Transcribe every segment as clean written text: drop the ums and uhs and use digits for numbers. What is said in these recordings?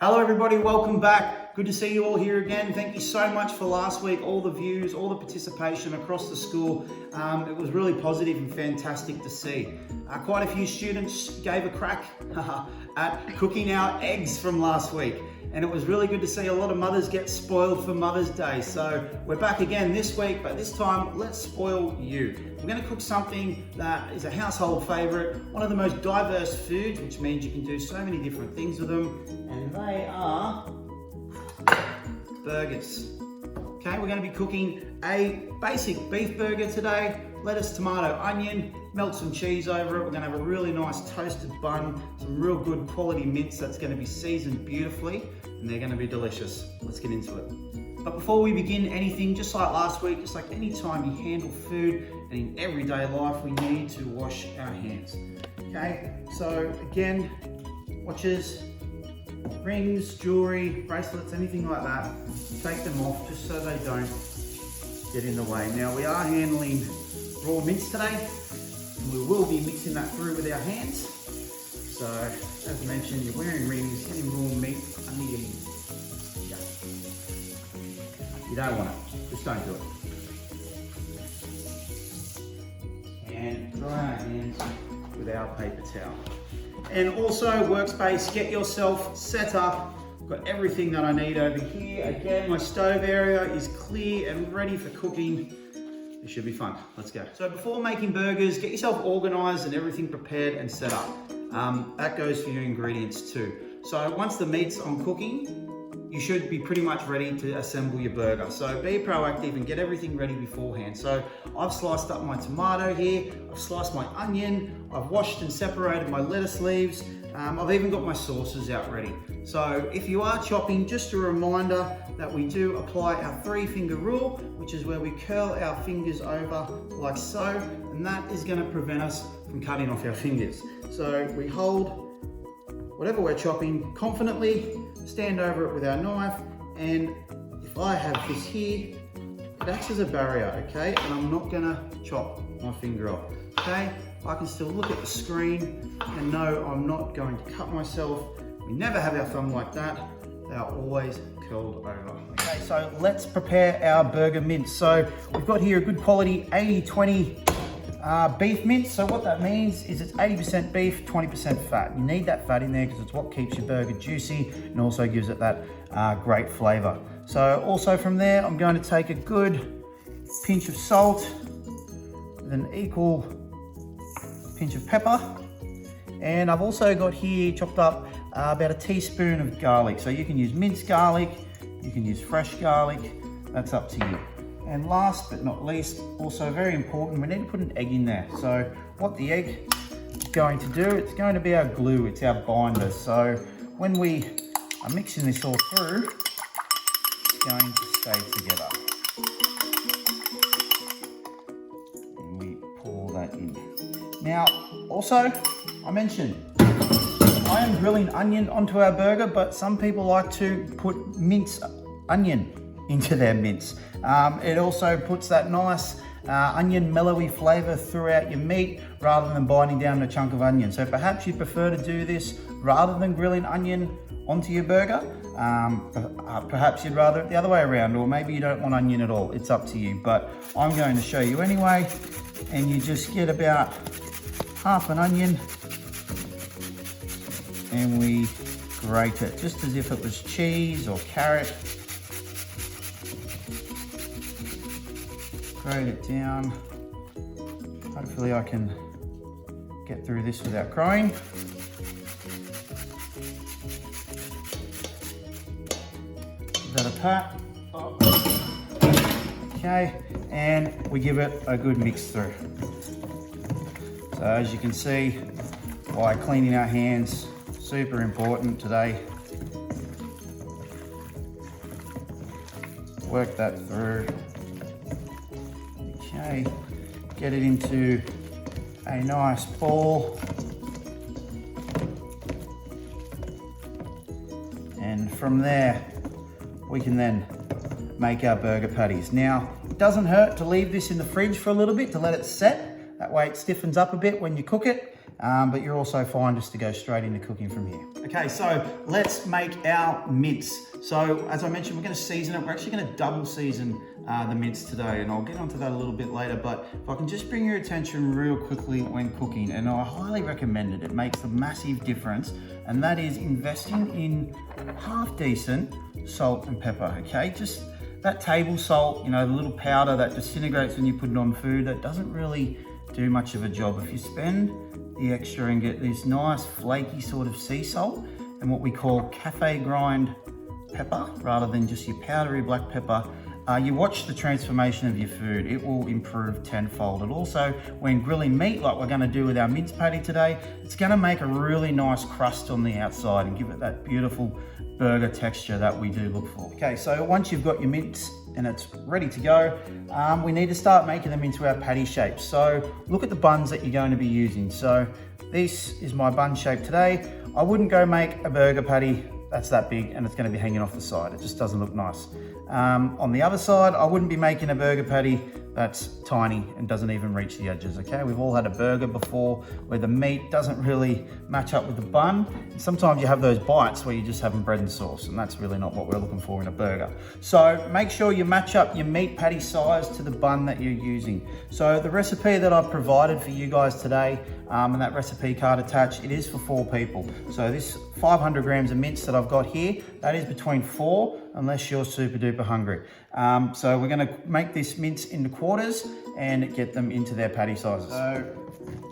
Hello everybody, welcome back. Good to see you all here again. Thank you so much for last week, all the views, all the participation across the school. It was really positive and fantastic to see. Quite a few students gave a crack at cooking our eggs from last week. And it was really good to see a lot of mothers get spoiled for Mother's Day. So we're back again this week, but this time let's spoil you. We're going to cook something that is a household favorite, one of the most diverse foods, which means you can do so many different things with them. And they are burgers. Okay, we're going to be cooking a basic beef burger today. Lettuce, tomato, onion, melt some cheese over it. We're going to have a really nice toasted bun, some real good quality mince that's going to be seasoned beautifully, and they're going to be delicious. Let's get into it. But before we begin anything, just like last week, just like any time you handle food and in everyday life, we need to wash our hands. Okay, so again, watches, rings, jewelry, bracelets, anything like that, take them off just so they don't get in the way. Now we are handling raw mince today, and we will be mixing that through with our hands. So as mentioned, you're wearing rings, getting raw meat under your hands. You don't want it, just don't do it. And dry our hands with our paper towel. And also workspace, get yourself set up. Got everything that I need over here. Again, my stove area is clear and ready for cooking. It should be fun. Let's go. So before making burgers, get yourself organized and everything prepared and set up. That goes for your ingredients too. So once the meat's on cooking, you should be pretty much ready to assemble your burger. So be proactive and get everything ready beforehand. So I've sliced up my tomato here, I've sliced my onion, I've washed and separated my lettuce leaves, I've even got my sauces out ready. So if you are chopping, just a reminder that we do apply our 3-finger rule, which is where we curl our fingers over like so, and that is going to prevent us from cutting off our fingers. So we hold whatever we're chopping confidently, stand over it with our knife, and if I have this here, it acts as a barrier, okay? And I'm not gonna chop my finger off, okay? I can still look at the screen and know I'm not going to cut myself. We never have our thumb like that. They are always curled over. Okay, so let's prepare our burger mince. So we've got here a good quality 80-20 beef mince. So what that means is it's 80% beef, 20% fat. You need that fat in there because it's what keeps your burger juicy and also gives it that great flavor. So also from there, I'm going to take a good pinch of salt with an equal pinch of pepper. And I've also got here chopped up about a teaspoon of garlic. So you can use minced garlic, you can use fresh garlic, that's up to you. And last but not least, also very important, we need to put an egg in there. So what the egg is going to do, it's going to be our glue, it's our binder. So when we are mixing this all through, it's going to stay together. And we pour that in. Now, also, I mentioned, I am grilling onion onto our burger, but some people like to put minced onion into their mince. It also puts that nice onion mellowy flavor throughout your meat rather than binding down a chunk of onion. So perhaps you prefer to do this rather than grilling onion onto your burger. Perhaps you'd rather it the other way around, or maybe you don't want onion at all. It's up to you, but I'm going to show you anyway. And you just get about half an onion and we grate it just as if it was cheese or carrot. Grate it down. Hopefully I can get through this without crying. Give that a pat. Okay, and we give it a good mix through. So as you can see, why cleaning our hands, super important today. Work that through. Okay, get it into a nice ball. And from there, we can then make our burger patties. Now, it doesn't hurt to leave this in the fridge for a little bit to let it set. That way it stiffens up a bit when you cook it. but you're also fine just to go straight into cooking from here. Okay, so let's make our mince. So as I mentioned, we're going to season it. We're actually going to double season the mince today, and I'll get onto that a little bit later, but if I can just bring your attention real quickly when cooking, and I highly recommend it. It makes a massive difference, and that is investing in half decent salt and pepper, okay? Just that table salt, you know, the little powder that disintegrates when you put it on food, that doesn't really do much of a job. If you spend the extra and get this nice flaky sort of sea salt and what we call cafe grind pepper rather than just your powdery black pepper, you watch the transformation of your food. It will improve tenfold. And also, when grilling meat, like we're gonna do with our mince patty today, it's gonna make a really nice crust on the outside and give it that beautiful burger texture that we do look for. Okay, so once you've got your mince and it's ready to go, we need to start making them into our patty shapes. So look at the buns that you're going to be using. So this is my bun shape today. I wouldn't go make a burger patty that's that big and it's going to be hanging off the side. It just doesn't look nice. On the other side, I wouldn't be making a burger patty that's tiny and doesn't even reach the edges, okay? We've all had a burger before where the meat doesn't really match up with the bun. And sometimes you have those bites where you're just having bread and sauce, and that's really not what we're looking for in a burger. So make sure you match up your meat patty size to the bun that you're using. So the recipe that I've provided for you guys today, and that recipe card attached, it is for 4 people. So this 500 grams of mince that I've got here, that is between 4, unless you're super duper hungry. So we're gonna make this mince into quarters and get them into their patty sizes. So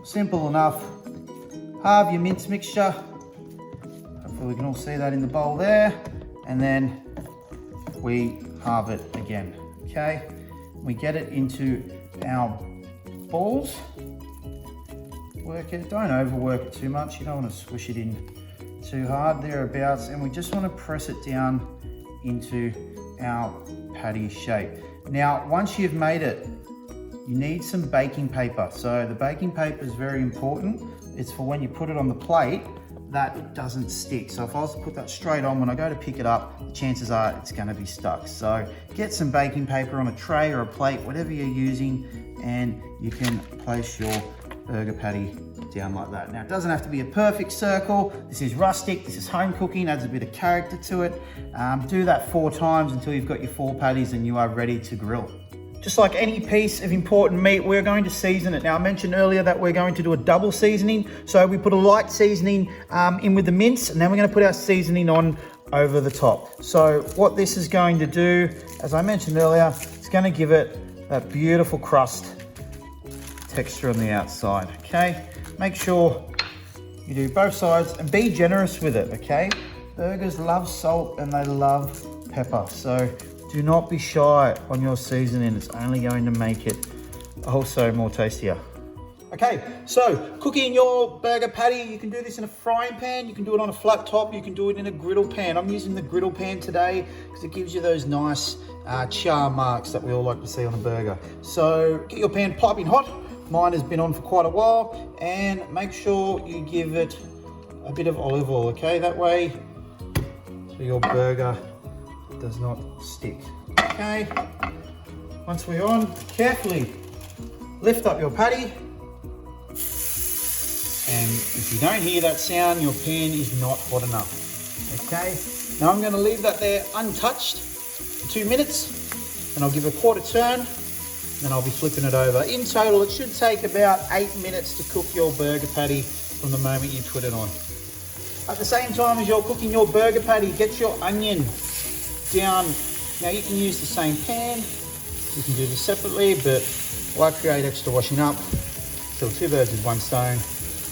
simple enough. Halve your mince mixture. Hopefully we can all see that in the bowl there. And then we halve it again, okay? We get it into our balls. Work it, don't overwork it too much. You don't want to squish it in too hard, thereabouts. And we just want to press it down into our patty shape. Now, once you've made it, you need some baking paper. So the baking paper is very important. It's for when you put it on the plate that it doesn't stick. So if I was to put that straight on, when I go to pick it up, the chances are it's going to be stuck. So get some baking paper on a tray or a plate, whatever you're using, and you can place your burger patty down like that. Now, it doesn't have to be a perfect circle. This is rustic, this is home cooking, adds a bit of character to it. Do that 4 times until you've got your 4 patties and you are ready to grill. Just like any piece of important meat, we're going to season it. Now, I mentioned earlier that we're going to do a double seasoning. So we put a light seasoning in with the mince, and then we're going to put our seasoning on over the top. So what this is going to do, as I mentioned earlier, it's going to give it that beautiful crust texture on the outside, okay? Make sure you do both sides and be generous with it, okay? Burgers love salt and they love pepper, so do not be shy on your seasoning. It's only going to make it also more tastier. Okay, so cooking your burger patty, you can do this in a frying pan, you can do it on a flat top, you can do it in a griddle pan. I'm using the griddle pan today because it gives you those nice char marks that we all like to see on a burger. So get your pan piping hot. Mine has been on for quite a while, and make sure you give it a bit of olive oil, okay? That way, so your burger does not stick, okay? Once we're on, carefully lift up your patty, and if you don't hear that sound, your pan is not hot enough, okay? Now I'm gonna leave that there untouched for 2 minutes, and I'll give it a quarter turn, then I'll be flipping it over. In total, it should take about 8 minutes to cook your burger patty from the moment you put it on. At the same time as you're cooking your burger patty, get your onion down. Now you can use the same pan, you can do this separately, but why create extra washing up? Kill 2 birds with 1 stone.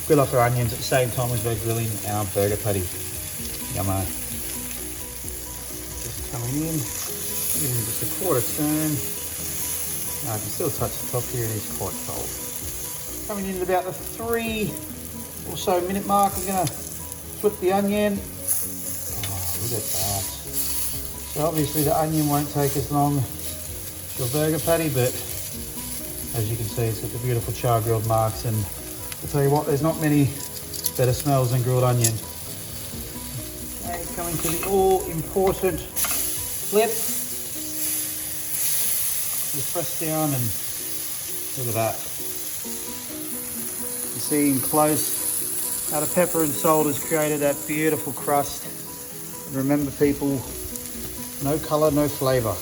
Grill up our onions at the same time as we're grilling our burger patty. Yummo. Just coming in, giving it just a quarter turn. I can still touch the top here, it is quite cold. Coming in at about the 3 or so minute mark, I'm going to flip the onion. Oh, look at that. So obviously the onion won't take as long as your burger patty, but as you can see, it's got the beautiful char grilled marks, and I'll tell you what, there's not many better smells than grilled onion. Okay, coming to the all important flip. Just press down and look at that. You see in close, Now the pepper and salt has created that beautiful crust. And remember people, no colour, no flavour.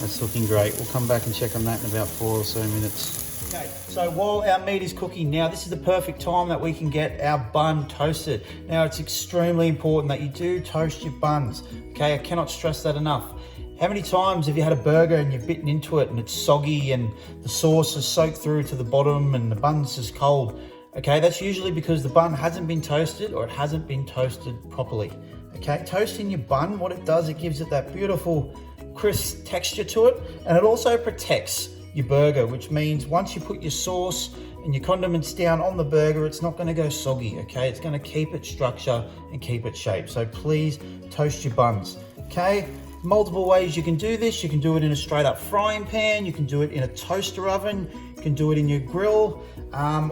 That's looking great. We'll come back and check on that in about 4 or so minutes. Okay, so while our meat is cooking now, this is the perfect time that we can get our bun toasted. Now it's extremely important that you do toast your buns. Okay, I cannot stress that enough. How many times have you had a burger and you've bitten into it and it's soggy and the sauce is soaked through to the bottom and the bun's just cold? Okay, that's usually because the bun hasn't been toasted or it hasn't been toasted properly. Okay, toasting your bun, what it does, it gives it that beautiful crisp texture to it, and it also protects your burger, which means once you put your sauce and your condiments down on the burger, it's not going to go soggy. Okay, it's going to keep its structure and keep its shape. So please toast your buns. Okay, multiple ways you can do this. You can do it in a straight up frying pan, you can do it in a toaster oven, you can do it in your grill,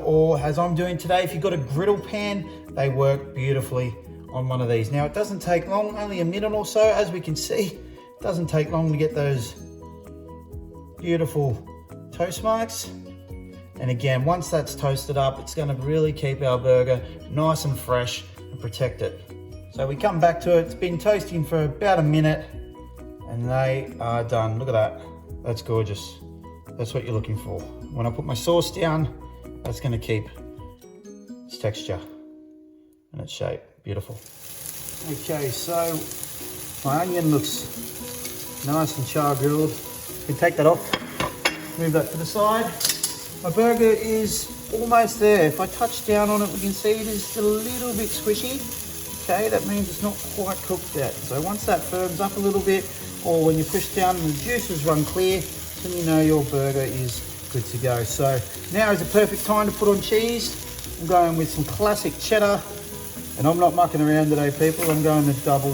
or as I'm doing today, if you've got a griddle pan, they work beautifully on one of these. Now it doesn't take long, only a minute or so, as we can see. It doesn't take long to get those beautiful toast marks. And again, once that's toasted up, it's going to really keep our burger nice and fresh and protect it. So we come back to it. It's been toasting for about a minute and they are done. Look at that. That's gorgeous. That's what you're looking for. When I put my sauce down, that's going to keep its texture and its shape. Beautiful. Okay, so my onion looks nice and char grilled. You can take that off, move that to the side. My burger is almost there. If I touch down on it, we can see it is still a little bit squishy. Okay, that means it's not quite cooked yet. So once that firms up a little bit, or when you push down and the juices run clear, then you know your burger is good to go. So now is the perfect time to put on cheese. I'm going with some classic cheddar, and I'm not mucking around today, people. I'm going to double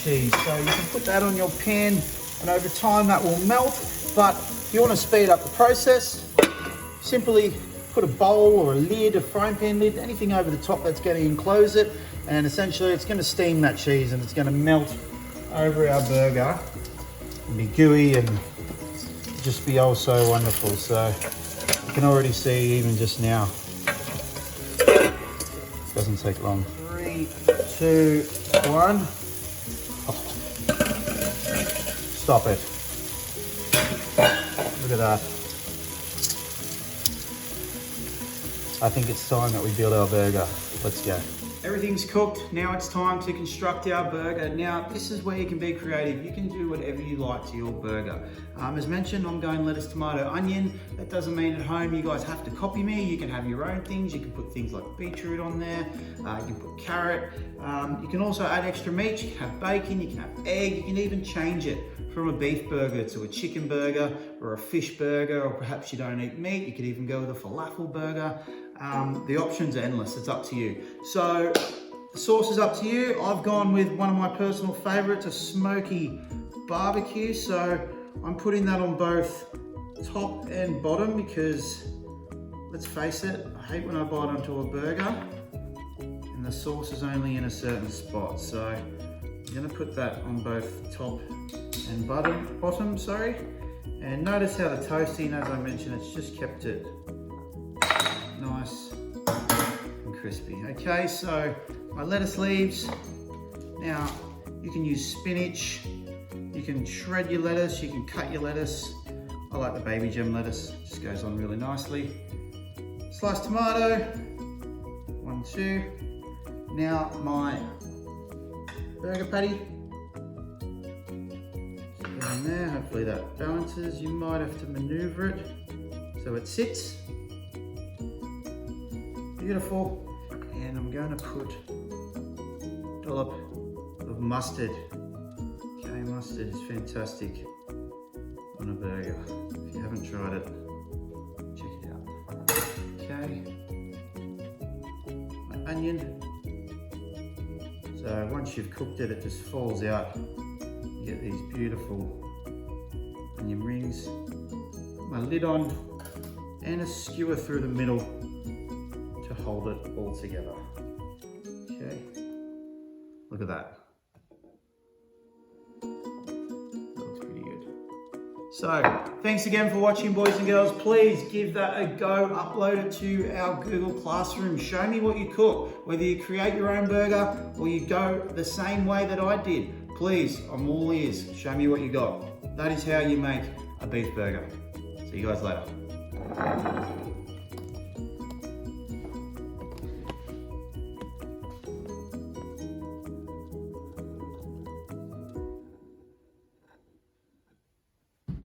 cheese. So you can put that on your pan, and over time that will melt. But if you want to speed up the process, simply put a bowl or a lid, a frying pan lid, anything over the top that's going to enclose it, and essentially it's going to steam that cheese and it's going to melt over our burger and be gooey and just be oh so wonderful. So you can already see even just now, it doesn't take long. 3, 2, 1. Oh. Stop it. Look at that. I think it's time that we build our burger. Let's go. Everything's cooked. Now it's time to construct our burger. Now, this is where you can be creative. You can do whatever you like to your burger. As mentioned, I'm going lettuce, tomato, onion. That doesn't mean at home you guys have to copy me. You can have your own things. You can put things like beetroot on there. You can put carrot. You can also add extra meat. You can have bacon, you can have egg. You can even change it from a beef burger to a chicken burger or a fish burger, or perhaps you don't eat meat. You could even go with a falafel burger. The options are endless, it's up to you. So the sauce is up to you. I've gone with one of my personal favorites, a smoky barbecue. So I'm putting that on both top and bottom because let's face it, I hate when I bite onto a burger and the sauce is only in a certain spot. So I'm gonna put that on both top and bottom, sorry. And notice how the toasting, as I mentioned, it's just kept it nice and crispy. Okay, so my lettuce leaves. Now you can use spinach, you can shred your lettuce, you can cut your lettuce. I like the baby gem lettuce, just goes on really nicely. Sliced tomato, 1, 2. Now my burger patty. Just put it in there, hopefully that balances. You might have to maneuver it so it sits. Beautiful. And I'm going to put a dollop of mustard. Okay, mustard is fantastic on a burger. If you haven't tried it, check it out. Okay, my onion. So once you've cooked it, it just falls out. You get these beautiful onion rings. Put my lid on and a skewer through the middle to hold it all together. Okay, look at that. That looks pretty good. So, thanks again for watching, boys and girls. Please give that a go. Upload it to our Google Classroom. Show me what you cook. Whether you create your own burger or you go the same way that I did. Please, I'm all ears. Show me what you got. That is how you make a beef burger. See you guys later.